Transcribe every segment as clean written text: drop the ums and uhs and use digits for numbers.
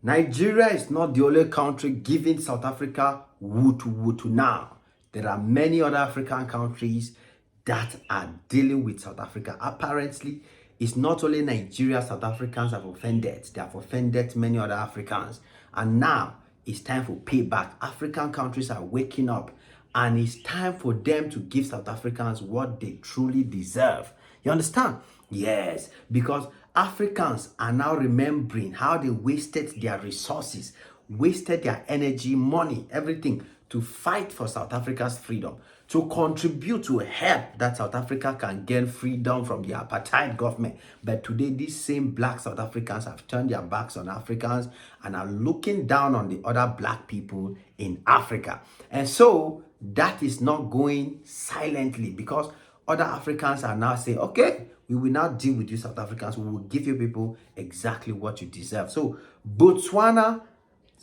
Nigeria is not the only country giving South Africa wutu now. There are many other African countries that are dealing with South Africa. Apparently, it's not only Nigeria South Africans have offended. They have offended many other Africans. And now it's time for payback. African countries are waking up. And it's time for them to give South Africans what they truly deserve. You understand? Yes, because Africans are now remembering how they wasted their resources, wasted their energy, money, everything to fight for South Africa's freedom, to contribute to help that South Africa can gain freedom from the apartheid government. But today, these same black South Africans have turned their backs on Africans and are looking down on the other black people in Africa. And so that is not going silently, because other Africans are now saying, okay, we will now deal with you South Africans. We will give you people exactly what you deserve. So Botswana,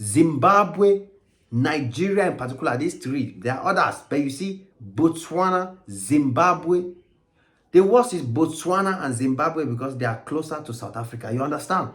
Zimbabwe, Nigeria in particular, these three, there are others, but you see, Botswana, Zimbabwe, the worst is Botswana and Zimbabwe because they are closer to South Africa. You understand?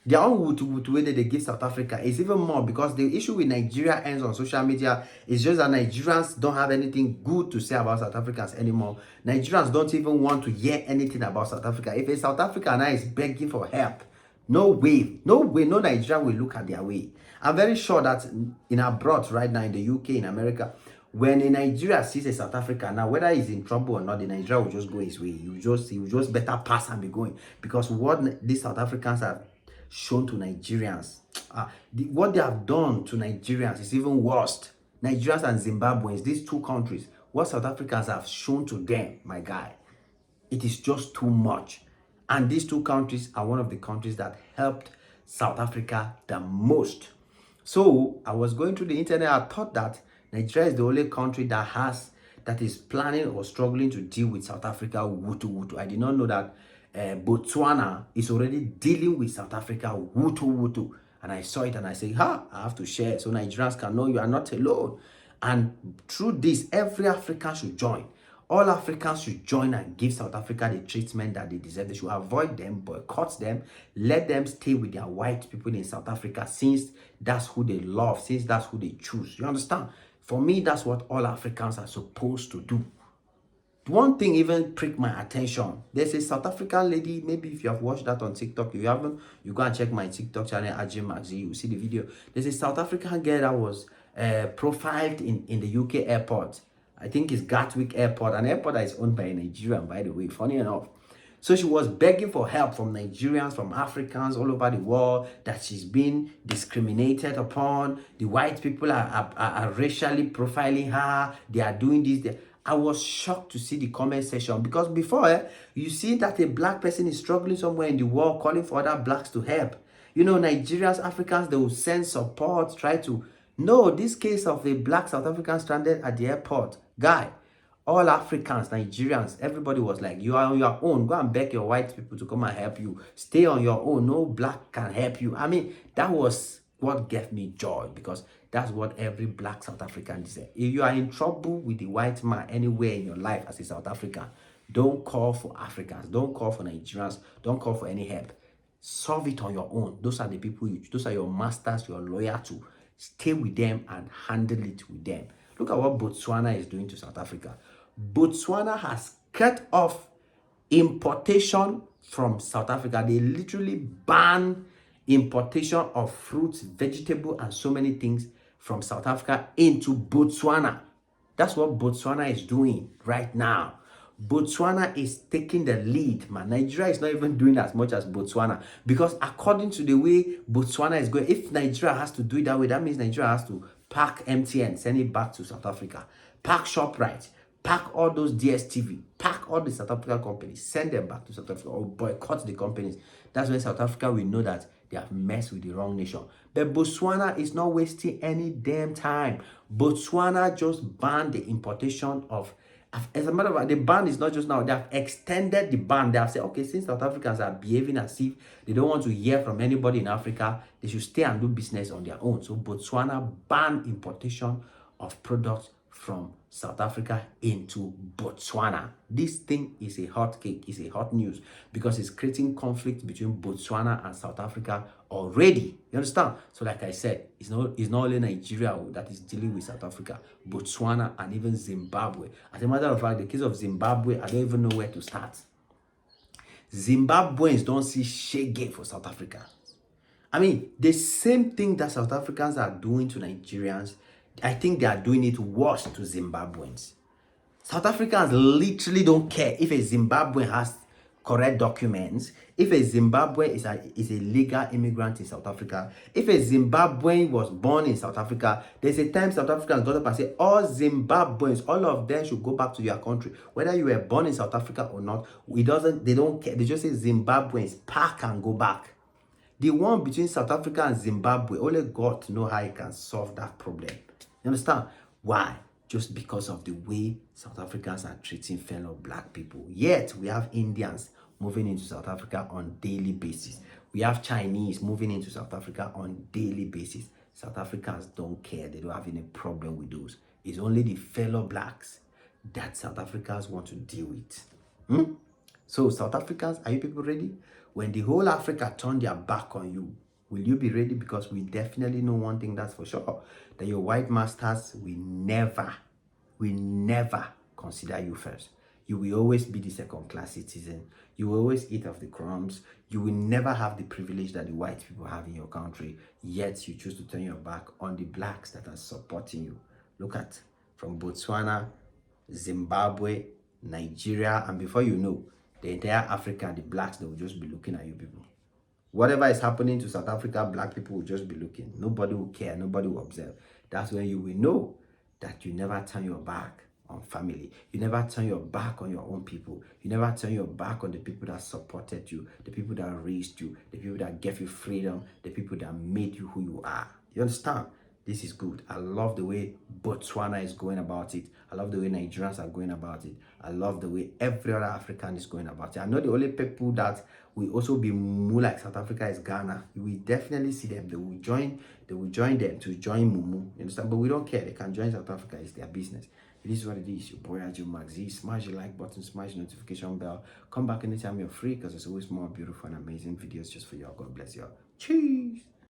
Their own way that they give South Africa is even more, because the issue with Nigeria ends on social media. It's just that Nigerians don't have anything good to say about South Africans anymore. Nigerians don't even want to hear anything about South Africa. If a South African now is begging for help, no way, no Nigerian will look at their way. I'm very sure that in abroad right now, in the UK, in America, when a Nigeria sees a South Africa now, whether he's in trouble or not, the Nigeria will just go his way. He will just better pass and be going, because what these South Africans have shown to Nigerians, what they have done to Nigerians is even worse. Nigerians and Zimbabweans, these two countries, what South Africans have shown to them, my guy, it is just too much. And these two countries are one of the countries that helped South Africa the most. So I was going through the internet. I thought that Nigeria is the only country that is planning or struggling to deal with South Africa wutu. I did not know that Botswana is already dealing with South Africa wutu. And I saw it and I said, I have to share so Nigerians can know you are not alone. And through this, every African should join. All Africans should join and give South Africa the treatment that they deserve. They should avoid them, boycott them, let them stay with their white people in South Africa, since that's who they love, since that's who they choose. You understand? For me, that's what all Africans are supposed to do. One thing even pricked my attention. There's a South African lady, maybe if you have watched that on TikTok, if you haven't, you go and check my TikTok channel, Ajim Maxi, you see the video. There's a South African girl that was profiled in the UK airport. I think it's Gatwick Airport, an airport that is owned by a Nigerian, by the way, funny enough. So she was begging for help from Nigerians, from Africans all over the world, that she's been discriminated upon. The white people are racially profiling her. They are doing this. I was shocked to see the comment section, because before, you see that a black person is struggling somewhere in the world, calling for other blacks to help. You know, Nigerians, Africans, they will send support, try to... No, this case of a black South African stranded at the airport, guy, all Africans, Nigerians, everybody was like, you are on your own. Go and beg your white people to come and help you. Stay on your own. No black can help you. I mean, that was what gave me joy, because that's what every black South African deserves. If you are in trouble with the white man anywhere in your life as a South African, don't call for Africans. Don't call for Nigerians. Don't call for any help. Solve it on your own. Those are the people those are your masters you're loyal to. Stay with them and handle it with them. Look at what Botswana is doing to South Africa. Botswana has cut off importation from South Africa. They literally ban importation of fruits, vegetables, and so many things from South Africa into Botswana. That's what Botswana is doing right now. Botswana is taking the lead, man. Nigeria is not even doing as much as Botswana, because according to the way Botswana is going, if Nigeria has to do it that way, that means Nigeria has to pack MTN, send it back to South Africa, pack ShopRite, pack all those DSTV, pack all the South African companies, send them back to South Africa, or boycott the companies. That's when South Africa will know that they have messed with the wrong nation. But Botswana is not wasting any damn time. Botswana just banned the importation of... As a matter of fact, the ban is not just now. They have extended the ban. They have said, okay, since South Africans are behaving as if they don't want to hear from anybody in Africa, they should stay and do business on their own. So Botswana banned importation of products from South Africa into Botswana. This thing is a hot cake, is a hot news, because it's creating conflict between Botswana and South Africa already. You understand? So like I said, it's not only Nigeria that is dealing with South Africa, Botswana and even Zimbabwe. As a matter of fact, the case of Zimbabwe, I don't even know where to start. Zimbabweans don't see shege for South Africa. I mean, the same thing that South Africans are doing to Nigerians, I think they are doing it worse to Zimbabweans. South Africans literally don't care if a Zimbabwean has correct documents, if a Zimbabwean is a legal immigrant in South Africa, if a Zimbabwean was born in South Africa. There's a time South Africans got up and say, all Zimbabweans, all of them should go back to your country. Whether you were born in South Africa or not, they don't care. They just say Zimbabweans, pack and go back. The one between South Africa and Zimbabwe, only God to know how he can solve that problem. You understand? Why? Just because of the way South Africans are treating fellow black people. Yet, we have Indians moving into South Africa on daily basis. We have Chinese moving into South Africa on daily basis. South Africans don't care. They don't have any problem with those. It's only the fellow blacks that South Africans want to deal with. So, South Africans, are you people ready? When the whole Africa turn their back on you, will you be ready? Because we definitely know one thing, that's for sure, that your white masters will never consider you first. You will always be the second-class citizen. You will always eat of the crumbs. You will never have the privilege that the white people have in your country. Yet you choose to turn your back on the blacks that are supporting you. Look at, from Botswana, Zimbabwe, Nigeria, and before you know, the entire Africa, the blacks, they will just be looking at you people. Whatever is happening to South Africa, black people will just be looking. Nobody will care. Nobody will observe. That's when you will know that you never turn your back on family. You never turn your back on your own people. You never turn your back on the people that supported you, the people that raised you, the people that gave you freedom, the people that made you who you are. You understand? This is good. I love the way Botswana is going about it. I love the way Nigerians are going about it. I love the way every other African is going about it. I know the only people that will also be more like South Africa is Ghana. You will definitely see them. They will join them to join Mumu. You understand? But we don't care. They can join South Africa. It's their business. It is what it is. Your boy Ajo Maxi. Smash the like button, smash the notification bell. Come back anytime you're free, because there's always more beautiful and amazing videos just for y'all. God bless y'all. Cheers.